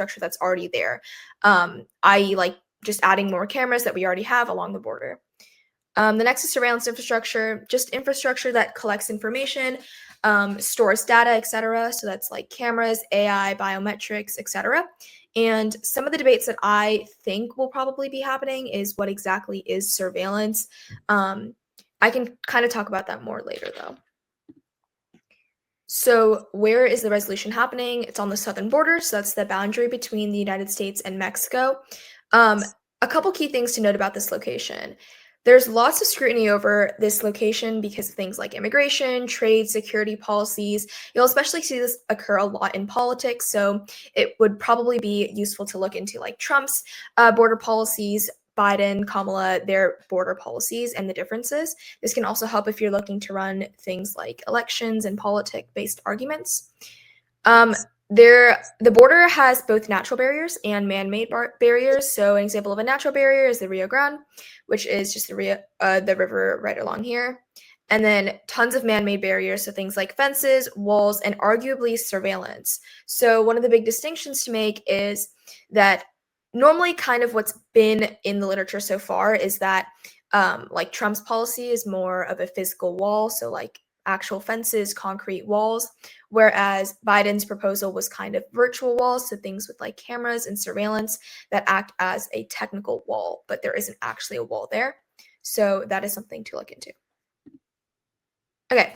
infrastructure that's already there, i.e. like just adding more cameras that we already have along the border. The next is surveillance infrastructure, just infrastructure that collects information, stores data, etc. So that's like cameras, AI, biometrics, etc. And some of the debates that I think will probably be happening is what exactly is surveillance. I can kind of talk about that more later though. So where is the resolution happening? It's on the southern border, so that's the boundary between the United States and Mexico. A couple key things to note about this location. There's lots of scrutiny over this location because of things like immigration, trade, security policies. You'll especially see this occur a lot in politics, so it would probably be useful to look into like Trump's border policies, Biden, Kamala, their border policies and the differences. This can also help if you're looking to run things like elections and politic-based arguments. The border has both natural barriers and man-made barriers. So an example of a natural barrier is the Rio Grande, which is just the river right along here. And then tons of man-made barriers, so things like fences, walls, and arguably surveillance. So one of the big distinctions to make is that normally kind of what's been in the literature so far is that like Trump's policy is more of a physical wall, so like actual fences, concrete walls, whereas Biden's proposal was kind of virtual walls, so things with like cameras and surveillance that act as a technical wall, but there isn't actually a wall there. So that is something to look into. Okay.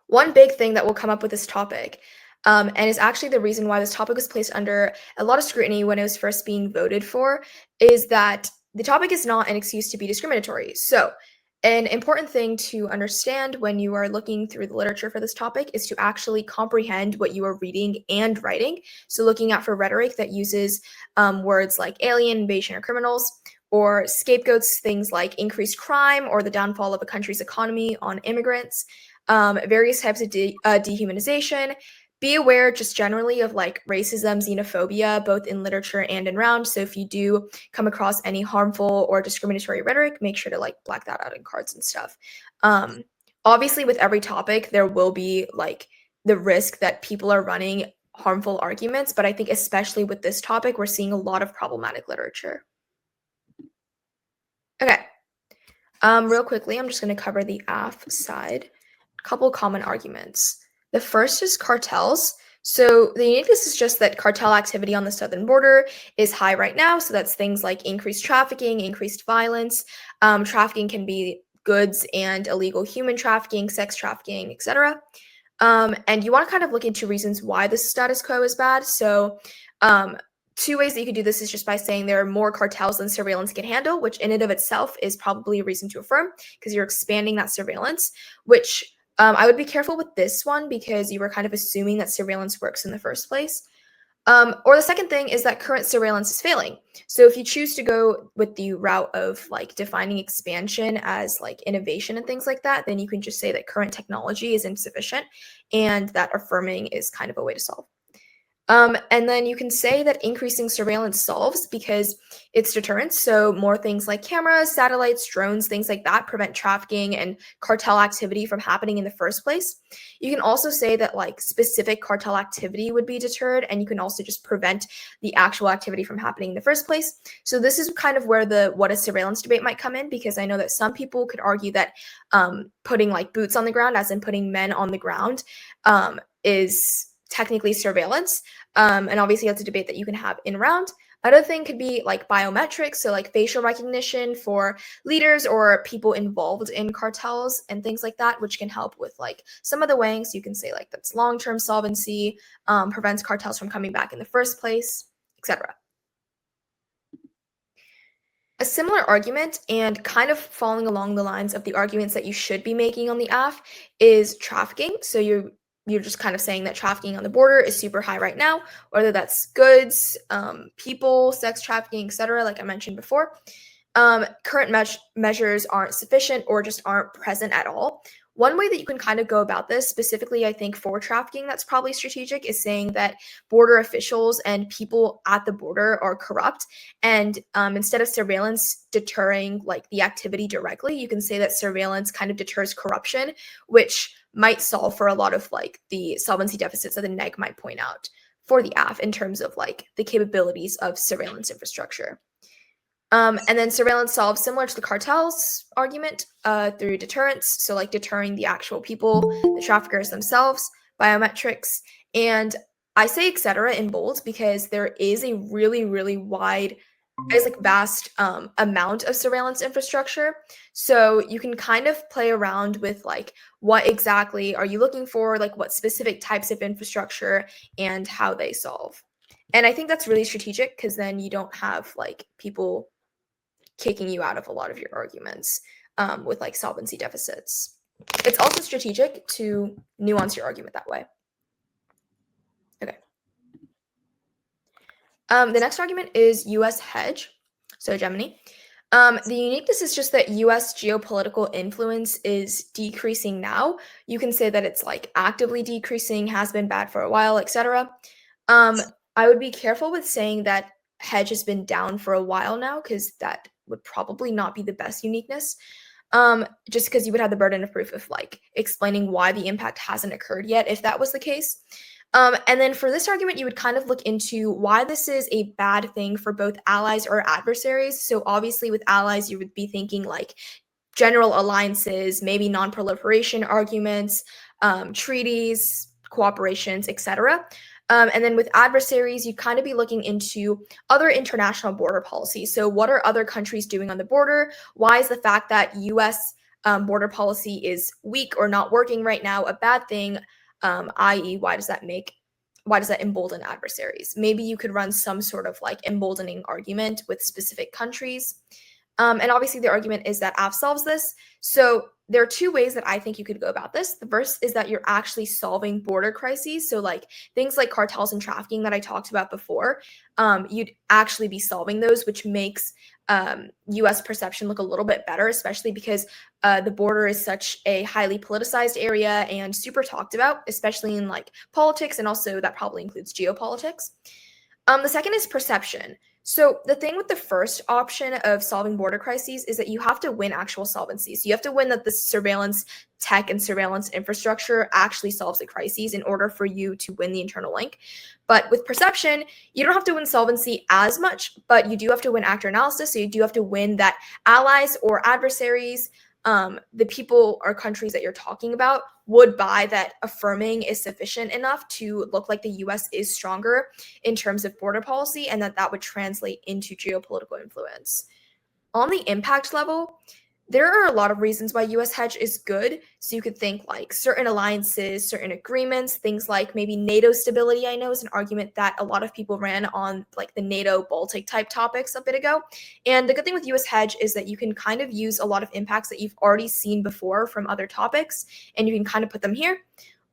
One big thing that will come up with this topic, and is actually the reason why this topic was placed under a lot of scrutiny when it was first being voted for, is that the topic is not an excuse to be discriminatory. So an important thing to understand when you are looking through the literature for this topic is to actually comprehend what you are reading and writing. So looking out for rhetoric that uses words like alien, invasion, or criminals, or scapegoats things like increased crime or the downfall of a country's economy on immigrants, various types of dehumanization. Be aware just generally of like racism, xenophobia, both in literature and in round. So if you do come across any harmful or discriminatory rhetoric, make sure to like black that out in cards and stuff. Obviously, with every topic, there will be like the risk that people are running harmful arguments, but I think especially with this topic, we're seeing a lot of problematic literature. Okay. Real quickly, I'm just going to cover the AF side. A couple common arguments. The first is cartels. So the uniqueness is just that cartel activity on the southern border is high right now. So that's things like increased trafficking, increased violence. Trafficking can be goods and illegal human trafficking, sex trafficking, etc. And you want to kind of look into reasons why the status quo is bad. So two ways that you could do this is just by saying there are more cartels than surveillance can handle, which in and of itself is probably a reason to affirm because you're expanding that surveillance, which I would be careful with this one because you were kind of assuming that surveillance works in the first place. Or the second thing is that current surveillance is failing. So if you choose to go with the route of like defining expansion as like innovation and things like that, then you can just say that current technology is insufficient and that affirming is kind of a way to solve. And then you can say that increasing surveillance solves because it's deterrence. So more things like cameras, satellites, drones, things like that prevent trafficking and cartel activity from happening in the first place. You can also say that like specific cartel activity would be deterred, and you can also just prevent the actual activity from happening in the first place. So this is kind of where the what is surveillance debate might come in, because I know that some people could argue that putting like boots on the ground, as in putting men on the ground, is technically surveillance. And obviously that's a debate that you can have in round. Another thing could be like biometrics, so like facial recognition for leaders or people involved in cartels and things like that, which can help with like some of the weighing. So you can say like that's long-term solvency, prevents cartels from coming back in the first place, etc. A similar argument, and kind of following along the lines of the arguments that you should be making on the AF, is trafficking. So you're just kind of saying that trafficking on the border is super high right now, whether that's goods, people, sex trafficking, etc., like I mentioned before. Current measures aren't sufficient or just aren't present at all. One way that you can kind of go about this, specifically, I think, for trafficking that's probably strategic, is saying that border officials and people at the border are corrupt. And instead of surveillance deterring like the activity directly, you can say that surveillance kind of deters corruption, which might solve for a lot of like the solvency deficits that the neg might point out. for the AF in terms of like the capabilities of surveillance infrastructure. And then surveillance solves similar to the cartels argument through deterrence, so like deterring the actual people, the traffickers themselves, biometrics, and I say etc. in bold because there is a really, really wide, there's like vast amount of surveillance infrastructure. So you can kind of play around with like what exactly are you looking for, like what specific types of infrastructure and how they solve. And I think that's really strategic because then you don't have like people kicking you out of a lot of your arguments with like solvency deficits. It's also strategic to nuance your argument that way. Okay. The next argument is US hedge, so Gemini. The uniqueness is just that US geopolitical influence is decreasing now. You can say that it's like actively decreasing, has been bad for a while, etc. I would be careful with saying that hedge has been down for a while now because that would probably not be the best uniqueness. Just because you would have the burden of proof of like explaining why the impact hasn't occurred yet if that was the case. And then for this argument, you would kind of look into why this is a bad thing for both allies or adversaries. So obviously with allies, you would be thinking like general alliances, maybe non-proliferation arguments, treaties, cooperations, etc. And then with adversaries, you'd kind of be looking into other international border policies. So what are other countries doing on the border? Why is the fact that US border policy is weak or not working right now a bad thing? I.e., why does that embolden adversaries? Maybe you could run some sort of like emboldening argument with specific countries. And obviously the argument is that AF solves this. So there are two ways that I think you could go about this. The first is that you're actually solving border crises. So like things like cartels and trafficking that I talked about before, you'd actually be solving those, which makes US perception look a little bit better, especially because the border is such a highly politicized area and super talked about, especially in like politics, and also that probably includes geopolitics. The second is perception. So the thing with the first option of solving border crises is that you have to win actual solvency. So you have to win that the surveillance tech and surveillance infrastructure actually solves the crises in order for you to win the internal link. But with perception, you don't have to win solvency as much, but you do have to win actor analysis. So you do have to win that allies or adversaries, the people or countries that you're talking about, would buy that affirming is sufficient enough to look like the US is stronger in terms of border policy, and that would translate into geopolitical influence. On the impact level, there are a lot of reasons why US hedge is good. So you could think like certain alliances, certain agreements, things like maybe NATO stability. I know is an argument that a lot of people ran on like the NATO Baltic type topics a bit ago. And the good thing with US hedge is that you can kind of use a lot of impacts that you've already seen before from other topics, and you can kind of put them here.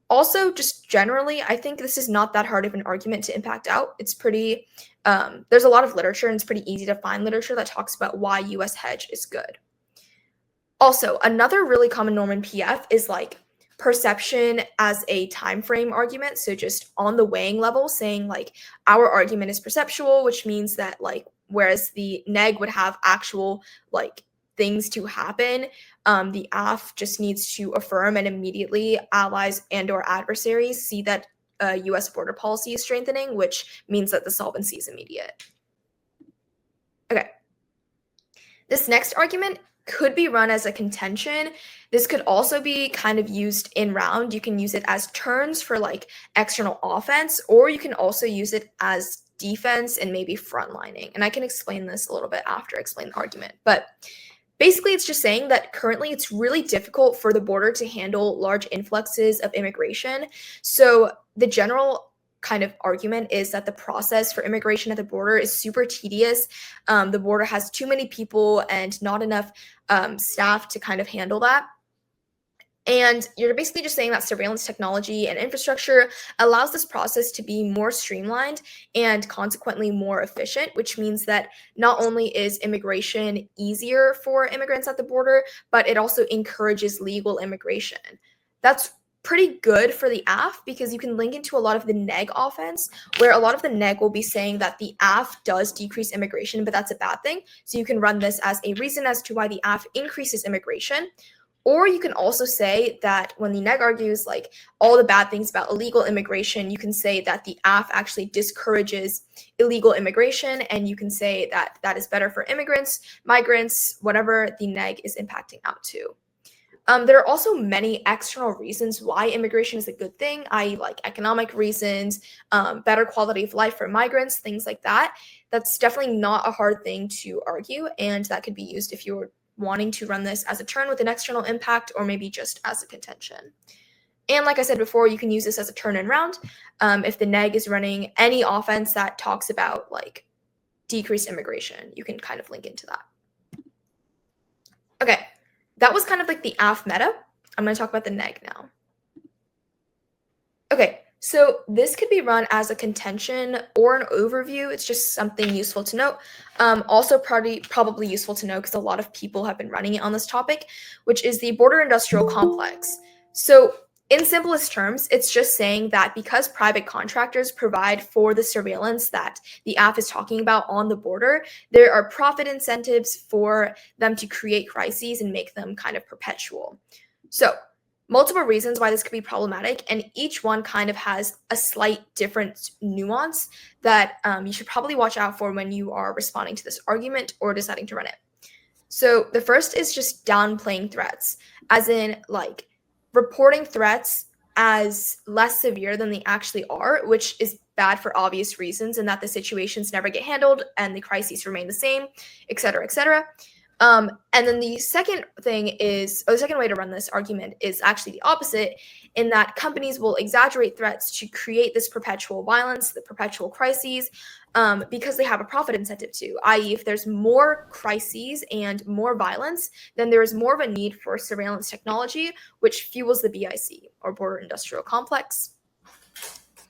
Also, just generally, I think this is not that hard of an argument to impact out. It's pretty, there's a lot of literature, and it's pretty easy to find literature that talks about why US hedge is good. Also, another really common norm in PF is like perception as a time frame argument. So just on the weighing level, saying like our argument is perceptual, which means that like whereas the neg would have actual like things to happen, the AF just needs to affirm, and immediately allies and or adversaries see that US border policy is strengthening, which means that the solvency is immediate. Okay. This next argument could be run as a contention. This could also be kind of used in round. You can use it as turns for like external offense, or you can also use it as defense and maybe frontlining. And I can explain this a little bit after I explain the argument. But basically, it's just saying that currently it's really difficult for the border to handle large influxes of immigration. So the general kind of argument is that the process for immigration at the border is super tedious. The border has too many people and not enough staff to kind of handle that. And you're basically just saying that surveillance technology and infrastructure allows this process to be more streamlined and consequently more efficient, which means that not only is immigration easier for immigrants at the border, but it also encourages legal immigration. That's pretty good for the AF because you can link into a lot of the neg offense, where a lot of the neg will be saying that the AF does decrease immigration, but that's a bad thing. So you can run this as a reason as to why the AF increases immigration. Or you can also say that when the neg argues like all the bad things about illegal immigration, you can say that the AF actually discourages illegal immigration, and you can say that that is better for immigrants, migrants, whatever the neg is impacting out to. There are also many external reasons why immigration is a good thing, i.e. like economic reasons, better quality of life for migrants, things like that. That's definitely not a hard thing to argue, and that could be used if you're wanting to run this as a turn with an external impact or maybe just as a contention. And like I said before, you can use this as a turn and round if the neg is running any offense that talks about like decreased immigration. You can kind of link into that. Okay, that was kind of like the AF meta. I'm going to talk about the neg now. Okay, so this could be run as a contention or an overview. It's just something useful to note. Also probably useful to know because a lot of people have been running it on this topic, which is the border industrial complex. So in simplest terms, it's just saying that because private contractors provide for the surveillance that the AF is talking about on the border, there are profit incentives for them to create crises and make them kind of perpetual. So multiple reasons why this could be problematic, and each one kind of has a slight different nuance that you should probably watch out for when you are responding to this argument or deciding to run it. So the first is just downplaying threats, as in like reporting threats as less severe than they actually are, which is bad for obvious reasons, and that the situations never get handled and the crises remain the same, et cetera, et cetera. And then the second thing is, or the second way to run this argument is actually the opposite, in that companies will exaggerate threats to create this perpetual violence, the perpetual crises, because they have a profit incentive to, i.e. if there's more crises and more violence, then there is more of a need for surveillance technology, which fuels the BIC, or border industrial complex.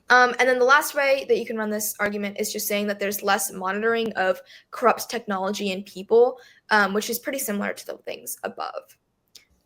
And then the last way that you can run this argument is just saying that there's less monitoring of corrupt technology and people, which is pretty similar to the things above.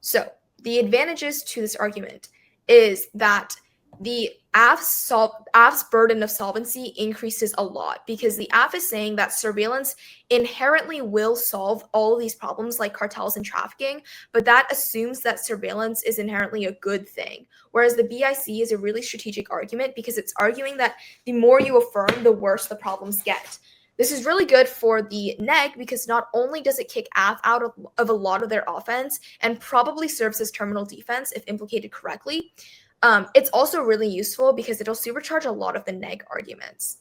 So the advantages to this argument is that the AF's burden of solvency increases a lot, because the AF is saying that surveillance inherently will solve all of these problems like cartels and trafficking, but that assumes that surveillance is inherently a good thing. Whereas the BIC is a really strategic argument because it's arguing that the more you affirm, the worse the problems get. This is really good for the neg because not only does it kick AF out of a lot of their offense and probably serves as terminal defense if implicated correctly, it's also really useful because it'll supercharge a lot of the neg arguments.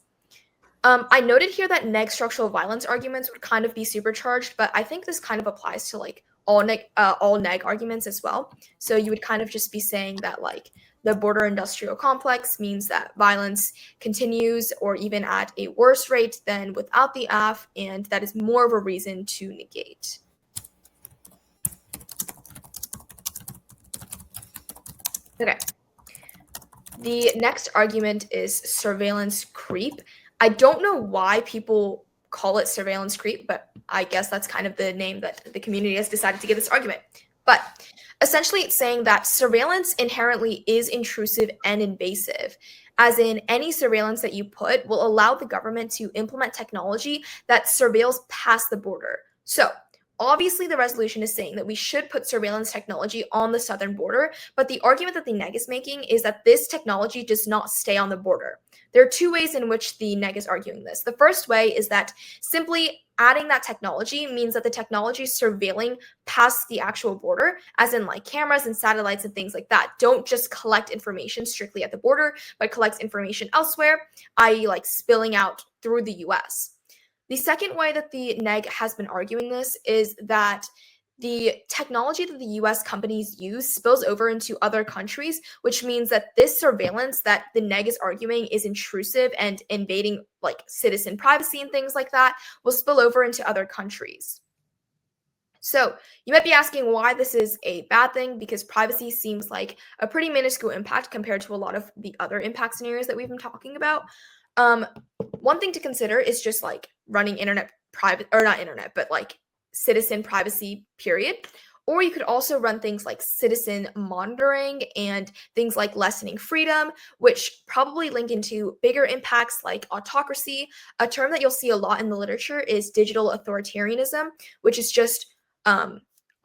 I noted here that neg structural violence arguments would kind of be supercharged, but I think this kind of applies to like all neg arguments as well. So you would kind of just be saying that like the border industrial complex means that violence continues or even at a worse rate than without the AF, and that is more of a reason to negate. Okay. The next argument is surveillance creep. I don't know why people call it surveillance creep, but I guess that's kind of the name that the community has decided to give this argument. But essentially, it's saying that surveillance inherently is intrusive and invasive, as in any surveillance that you put will allow the government to implement technology that surveils past the border. So obviously, the resolution is saying that we should put surveillance technology on the southern border, but the argument that the neg is making is that this technology does not stay on the border. There are two ways in which the neg is arguing this. The first way is that simply adding that technology means that the technology is surveilling past the actual border, as in like cameras and satellites and things like that. Don't just collect information strictly at the border, but collects information elsewhere, i.e. like spilling out through the US. The second way that the neg has been arguing this is that the technology that the US companies use spills over into other countries, which means that this surveillance that the neg is arguing is intrusive and invading like citizen privacy and things like that will spill over into other countries. So you might be asking why this is a bad thing, because privacy seems like a pretty minuscule impact compared to a lot of the other impact scenarios that we've been talking about. One thing to consider is just like running internet private, or not internet, but like citizen privacy period. Or you could also run things like citizen monitoring and things like lessening freedom, which probably link into bigger impacts like autocracy. A term that you'll see a lot in the literature is digital authoritarianism, which is just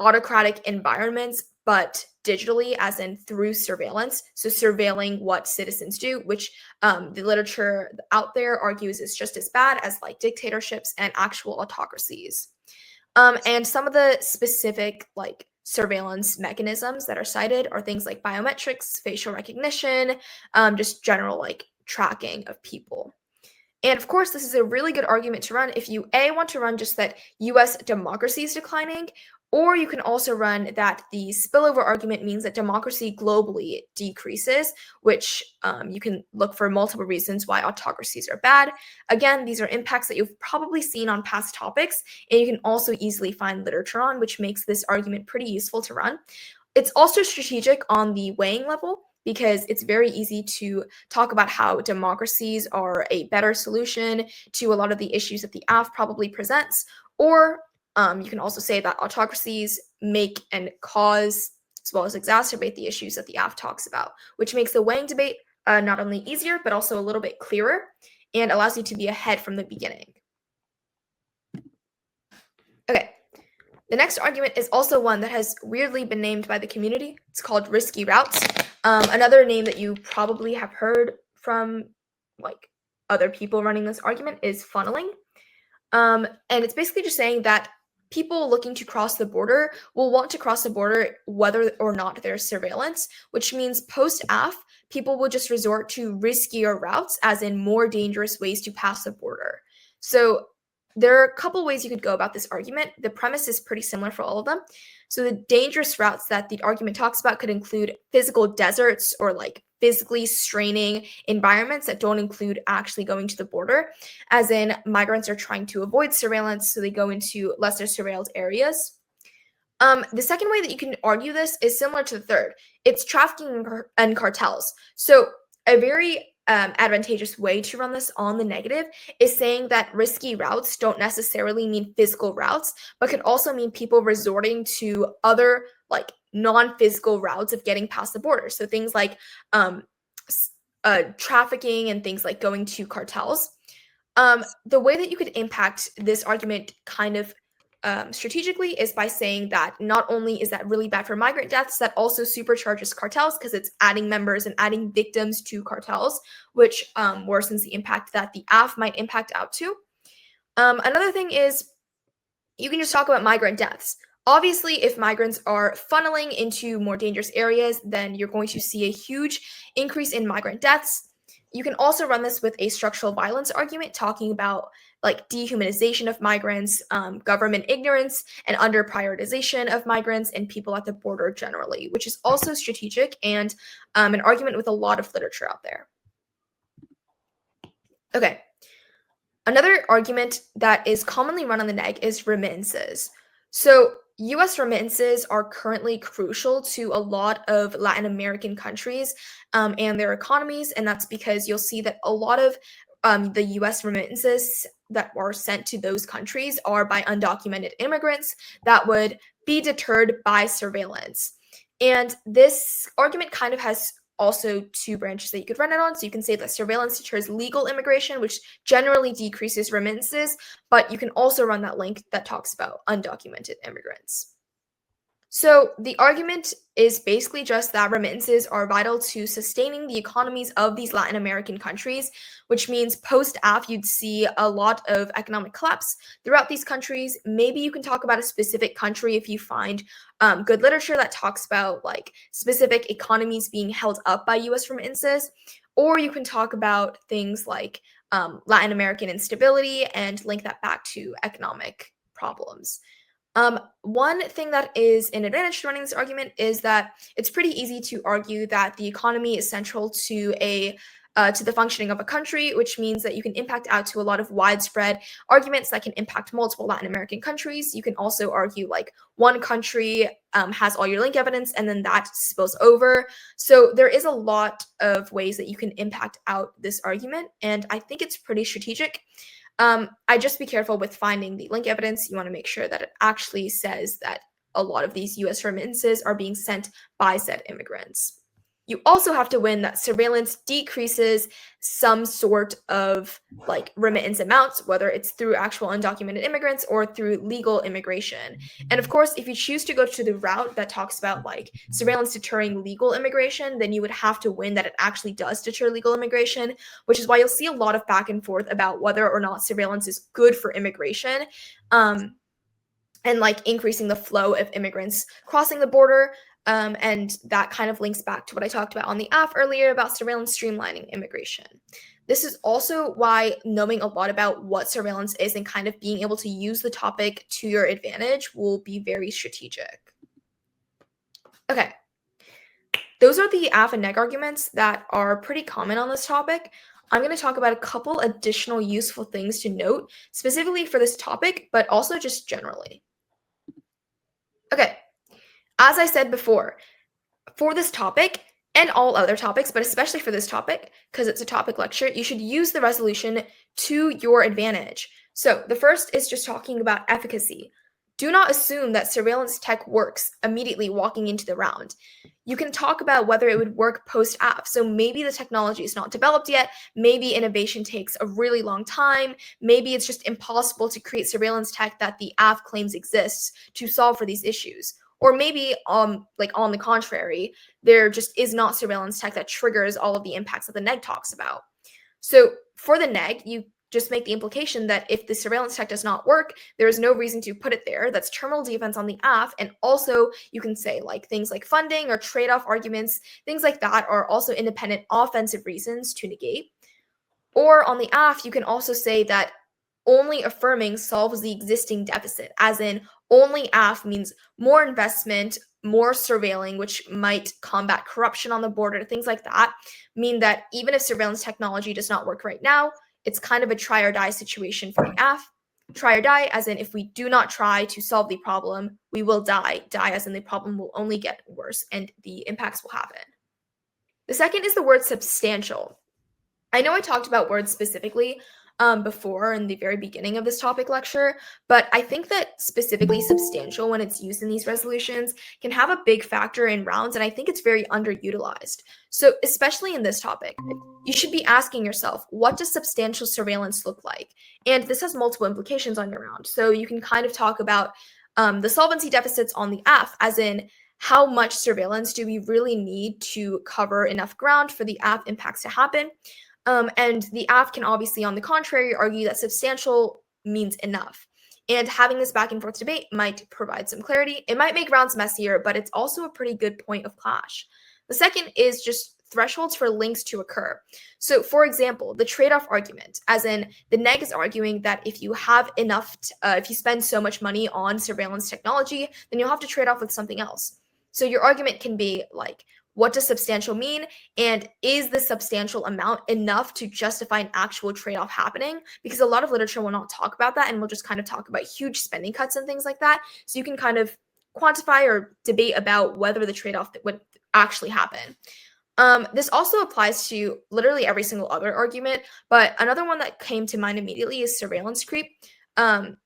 autocratic environments but digitally, as in through surveillance. So surveilling what citizens do, which the literature out there argues is just as bad as like dictatorships and actual autocracies. And some of the specific like surveillance mechanisms that are cited are things like biometrics, facial recognition, just general like tracking of people. And of course, this is a really good argument to run if you want to run just that US democracy is declining, or you can also run that the spillover argument means that democracy globally decreases, which you can look for multiple reasons why autocracies are bad. Again, these are impacts that you've probably seen on past topics, and you can also easily find literature on, which makes this argument pretty useful to run. It's also strategic on the weighing level because it's very easy to talk about how democracies are a better solution to a lot of the issues that the AF probably presents, or you can also say that autocracies make and cause as well as exacerbate the issues that the AF talks about, which makes the weighing debate not only easier, but also a little bit clearer and allows you to be ahead from the beginning. Okay, the next argument is also one that has weirdly been named by the community. It's called risky routes. Another name that you probably have heard from like other people running this argument is funneling. And it's basically just saying that people looking to cross the border will want to cross the border whether or not there's surveillance, which means post-AF, people will just resort to riskier routes, as in more dangerous ways to pass the border. So there are a couple ways you could go about this argument. The premise is pretty similar for all of them. So the dangerous routes that the argument talks about could include physical deserts or like physically straining environments that don't include actually going to the border, as in migrants are trying to avoid surveillance, so they go into lesser surveilled areas. The second way that you can argue this is similar to the third. It's trafficking and cartels. So a very advantageous way to run this on the negative is saying that risky routes don't necessarily mean physical routes, but could also mean people resorting to other like non-physical routes of getting past the border. So things like trafficking and things like going to cartels. The way that you could impact this argument kind of strategically is by saying that not only is that really bad for migrant deaths, that also supercharges cartels because it's adding members and adding victims to cartels, which worsens the impact that the AF might impact out to. Another thing is you can just talk about migrant deaths. Obviously, if migrants are funneling into more dangerous areas, then you're going to see a huge increase in migrant deaths. You can also run this with a structural violence argument, talking about like dehumanization of migrants, government ignorance, and under prioritization of migrants and people at the border generally, which is also strategic and an argument with a lot of literature out there. Okay. Another argument that is commonly run on the neg is remittances. So US remittances are currently crucial to a lot of Latin American countries and their economies, and that's because you'll see that a lot of the US remittances that are sent to those countries are by undocumented immigrants that would be deterred by surveillance. And this argument kind of has also two branches that you could run it on. So you can say that surveillance deters legal immigration, which generally decreases remittances, but you can also run that link that talks about undocumented immigrants. So the argument is basically just that remittances are vital to sustaining the economies of these Latin American countries, which means post-AF you'd see a lot of economic collapse throughout these countries. Maybe you can talk about a specific country if you find good literature that talks about like specific economies being held up by US remittances, or you can talk about things like Latin American instability and link that back to economic problems. One thing that is an advantage to running this argument is that it's pretty easy to argue that the economy is central to the functioning of a country, which means that you can impact out to a lot of widespread arguments that can impact multiple Latin American countries. You can also argue like one country has all your link evidence and then that spills over. So there is a lot of ways that you can impact out this argument, and I think it's pretty strategic. I just be careful with finding the link evidence. You want to make sure that it actually says that a lot of these US remittances are being sent by said immigrants. You also have to win that surveillance decreases some sort of like remittance amounts, whether it's through actual undocumented immigrants or through legal immigration. And of course, if you choose to go to the route that talks about like surveillance deterring legal immigration, then you would have to win that it actually does deter legal immigration, which is why you'll see a lot of back and forth about whether or not surveillance is good for immigration. And like increasing the flow of immigrants crossing the border. And that kind of links back to what I talked about on the AF earlier about surveillance streamlining immigration. This is also why knowing a lot about what surveillance is and kind of being able to use the topic to your advantage will be very strategic. Okay, those are the AF and neg arguments that are pretty common on this topic. I'm going to talk about a couple additional useful things to note, specifically for this topic, but also just generally. Okay, as I said before, for this topic and all other topics, but especially for this topic, because it's a topic lecture, you should use the resolution to your advantage. So the first is just talking about efficacy. Do not assume that surveillance tech works immediately walking into the round. You can talk about whether it would work post-AF. So maybe the technology is not developed yet. Maybe innovation takes a really long time. Maybe it's just impossible to create surveillance tech that the AF claims exists to solve for these issues. Or maybe, like on the contrary, there just is not surveillance tech that triggers all of the impacts that the neg talks about. So for the neg, you just make the implication that if the surveillance tech does not work, there is no reason to put it there. That's terminal defense on the AF. And also you can say like things like funding or trade-off arguments, things like that are also independent offensive reasons to negate. Or on the AF, you can also say that only affirming solves the existing deficit, as in only AF means more investment, more surveilling, which might combat corruption on the border, things like that, mean that even if surveillance technology does not work right now, it's kind of a try or die situation for the AF. Try or die, as in if we do not try to solve the problem, we will die. Die, as in the problem will only get worse and the impacts will happen. The second is the word substantial. I know I talked about words specifically before in the very beginning of this topic lecture, but I think that specifically substantial when it's used in these resolutions can have a big factor in rounds, and I think it's very underutilized. So especially in this topic, you should be asking yourself, what does substantial surveillance look like? And this has multiple implications on your round. So you can kind of talk about the solvency deficits on the AF, as in how much surveillance do we really need to cover enough ground for the AF impacts to happen? And the AF can obviously, on the contrary, argue that substantial means enough. And having this back and forth debate might provide some clarity. It might make rounds messier, but it's also a pretty good point of clash. The second is just thresholds for links to occur. So, for example, the trade-off argument, as in the neg is arguing that if you have enough, if you spend so much money on surveillance technology, then you'll have to trade off with something else. So your argument can be like, what does substantial mean? And is the substantial amount enough to justify an actual trade-off happening? Because a lot of literature will not talk about that and will just kind of talk about huge spending cuts and things like that. So you can kind of quantify or debate about whether the trade-off would actually happen. This also applies to literally every single other argument, but another one that came to mind immediately is surveillance creep.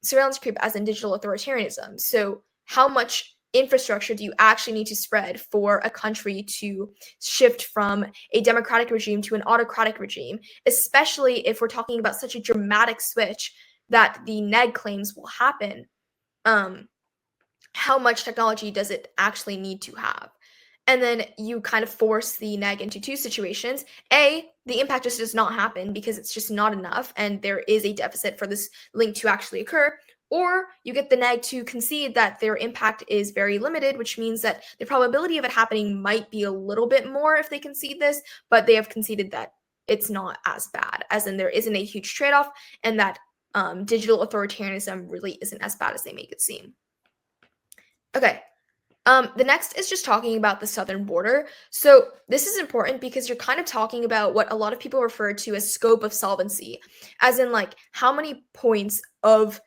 Surveillance creep as in digital authoritarianism. So how much infrastructure do you actually need to spread for a country to shift from a democratic regime to an autocratic regime, especially if we're talking about such a dramatic switch that the neg claims will happen? How much technology does it actually need to have? And then you kind of force the neg into two situations. A, the impact just does not happen because it's just not enough and there is a deficit for this link to actually occur. Or you get the neg to concede that their impact is very limited, which means that the probability of it happening might be a little bit more if they concede this, but they have conceded that it's not as bad, as in there isn't a huge trade-off, and that digital authoritarianism really isn't as bad as they make it seem. Okay. The next is just talking about the southern border. So this is important because you're kind of talking about what a lot of people refer to as scope of solvency, as in like how many points of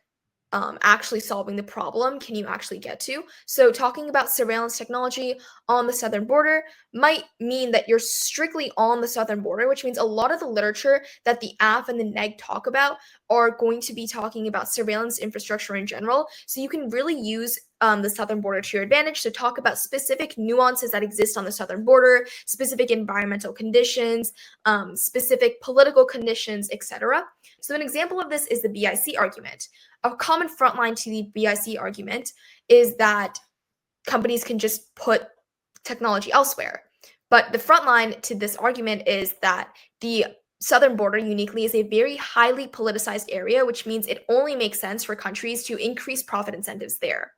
actually solving the problem can you actually get to. So talking about surveillance technology on the southern border might mean that you're strictly on the southern border, which means a lot of the literature that the AF and the neg talk about are going to be talking about surveillance infrastructure in general. So you can really use the southern border to your advantage. So talk about specific nuances that exist on the southern border, specific environmental conditions, specific political conditions, etc. So an example of this is the BIC argument. A common frontline to the BIC argument is that companies can just put technology elsewhere. But the front line to this argument is that the southern border uniquely is a very highly politicized area, which means it only makes sense for countries to increase profit incentives there.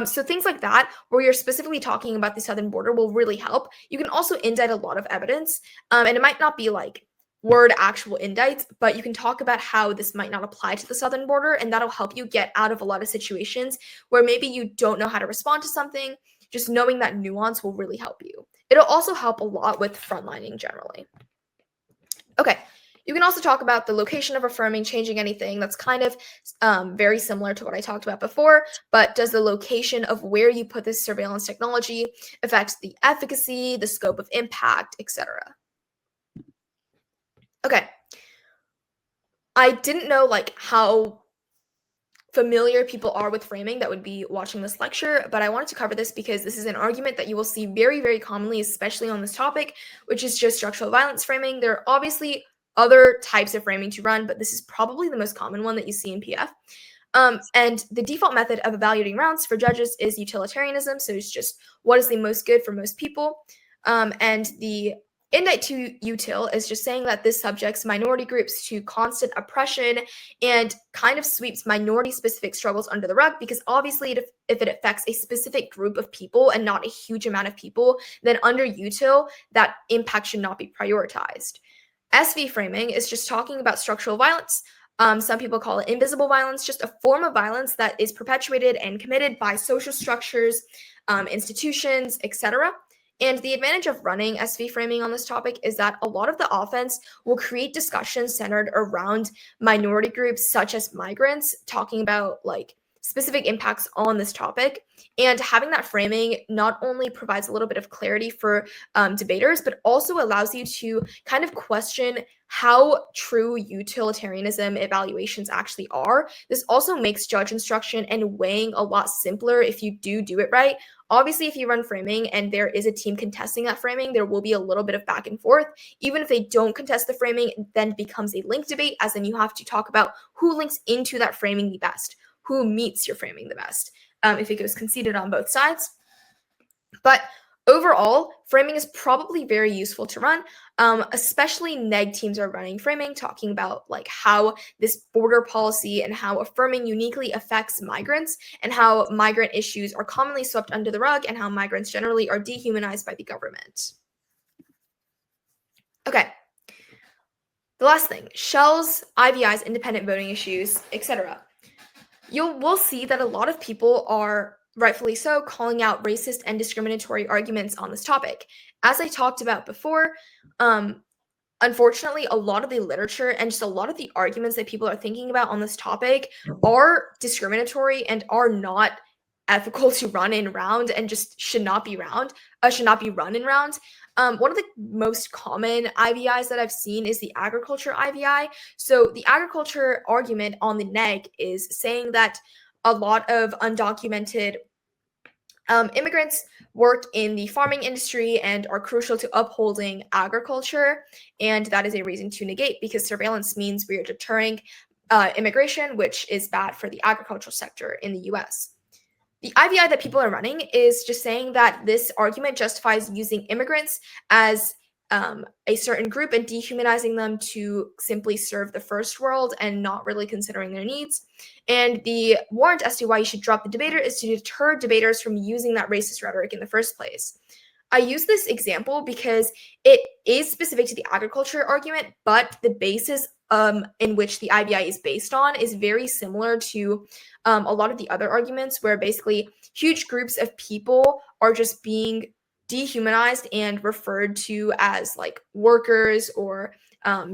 So things like that, where you're specifically talking about the southern border, will really help. You can also indite a lot of evidence, and it might not be like word actual indites, but you can talk about how this might not apply to the southern border, and that'll help you get out of a lot of situations where maybe you don't know how to respond to something. Just knowing that nuance will really help you. It'll also help a lot with frontlining generally. Okay, you can also talk about the location of affirming, changing anything. That's kind of very similar to what I talked about before, but does the location of where you put this surveillance technology affect the efficacy, the scope of impact, etc.? Okay, I didn't know like how familiar people are with framing that would be watching this lecture, but I wanted to cover this because this is an argument that you will see very, very commonly, especially on this topic, which is just structural violence framing. There are obviously other types of framing to run, but this is probably the most common one that you see in PF. And the default method of evaluating rounds for judges is utilitarianism, so it's just what is the most good for most people. And the indite to util is just saying that this subjects minority groups to constant oppression and kind of sweeps minority-specific struggles under the rug, because obviously if it affects a specific group of people and not a huge amount of people, then under util, that impact should not be prioritized. SV framing is just talking about structural violence. Some people call it invisible violence, just a form of violence that is perpetuated and committed by social structures, institutions, etc. And the advantage of running SV framing on this topic is that a lot of the offense will create discussions centered around minority groups such as migrants, talking about like specific impacts on this topic. And having that framing not only provides a little bit of clarity for debaters, but also allows you to kind of question how true utilitarianism evaluations actually are. This also makes judge instruction and weighing a lot simpler if you do it right. Obviously, if you run framing and there is a team contesting that framing, there will be a little bit of back and forth. Even if they don't contest the framing, it then becomes a link debate, as in you have to talk about who links into that framing the best, who meets your framing the best, if it goes conceded on both sides. But overall, framing is probably very useful to run, especially neg teams are running framing, talking about like how this border policy and how affirming uniquely affects migrants and how migrant issues are commonly swept under the rug and how migrants generally are dehumanized by the government. Okay. The last thing, shells, IVIs, independent voting issues, etc. We'll see that a lot of people are rightfully so calling out racist and discriminatory arguments on this topic. As I talked about before, unfortunately, a lot of the literature and just a lot of the arguments that people are thinking about on this topic are discriminatory and are not ethical to run in round and just should not be run in rounds. One of the most common IVIs that I've seen is the agriculture IVI. So the agriculture argument on the neg is saying that a lot of undocumented immigrants work in the farming industry and are crucial to upholding agriculture, and that is a reason to negate, because surveillance means we are deterring immigration, which is bad for the agricultural sector in the US. The IVI that people are running is just saying that this argument justifies using immigrants as a certain group and dehumanizing them to simply serve the first world and not really considering their needs. And the warrant as to why you should drop the debater is to deter debaters from using that racist rhetoric in the first place. I use this example because it is specific to the agriculture argument, but the basis in which the IVI is based on is very similar to a lot of the other arguments, where basically huge groups of people are just being dehumanized and referred to as like workers or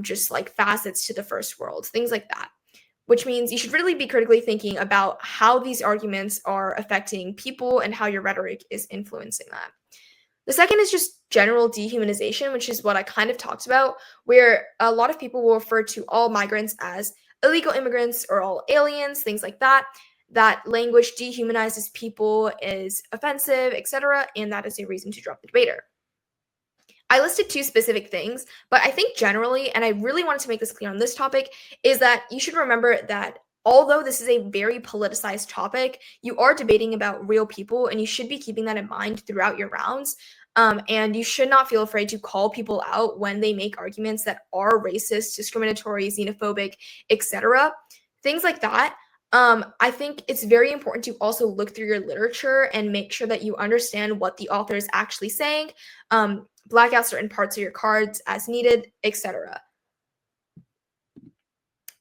just like facets to the first world, things like that. Which means you should really be critically thinking about how these arguments are affecting people and how your rhetoric is influencing that. The second is just general dehumanization, which is what I kind of talked about, where a lot of people will refer to all migrants as illegal immigrants or all aliens, things like that. that language dehumanizes people, is offensive, etc., and that is a reason to drop the debater. I listed 2 specific things, but I think generally, and I really wanted to make this clear on this topic, is that you should remember that although this is a very politicized topic, you are debating about real people, and you should be keeping that in mind throughout your rounds. And you should not feel afraid to call people out when they make arguments that are racist, discriminatory, xenophobic, etc. Things like that. I think it's very important to also look through your literature and make sure that you understand what the author is actually saying. Black out certain parts of your cards as needed, etc.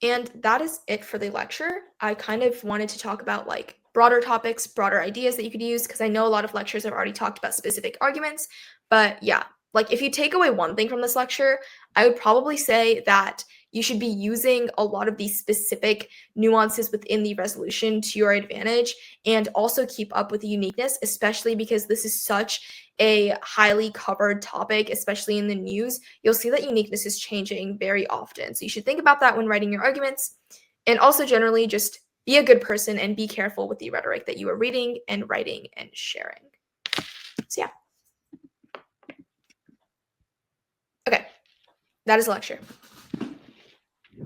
And that is it for the lecture. I kind of wanted to talk about like broader topics, broader ideas that you could use, because I know a lot of lectures have already talked about specific arguments. But yeah, like if you take away one thing from this lecture, I would probably say that you should be using a lot of these specific nuances within the resolution to your advantage, and also keep up with the uniqueness, especially because this is such a highly covered topic, especially in the news. You'll see that uniqueness is changing very often. So you should think about that when writing your arguments. And also generally just be a good person and be careful with the rhetoric that you are reading and writing and sharing. So yeah. Okay, that is a lecture.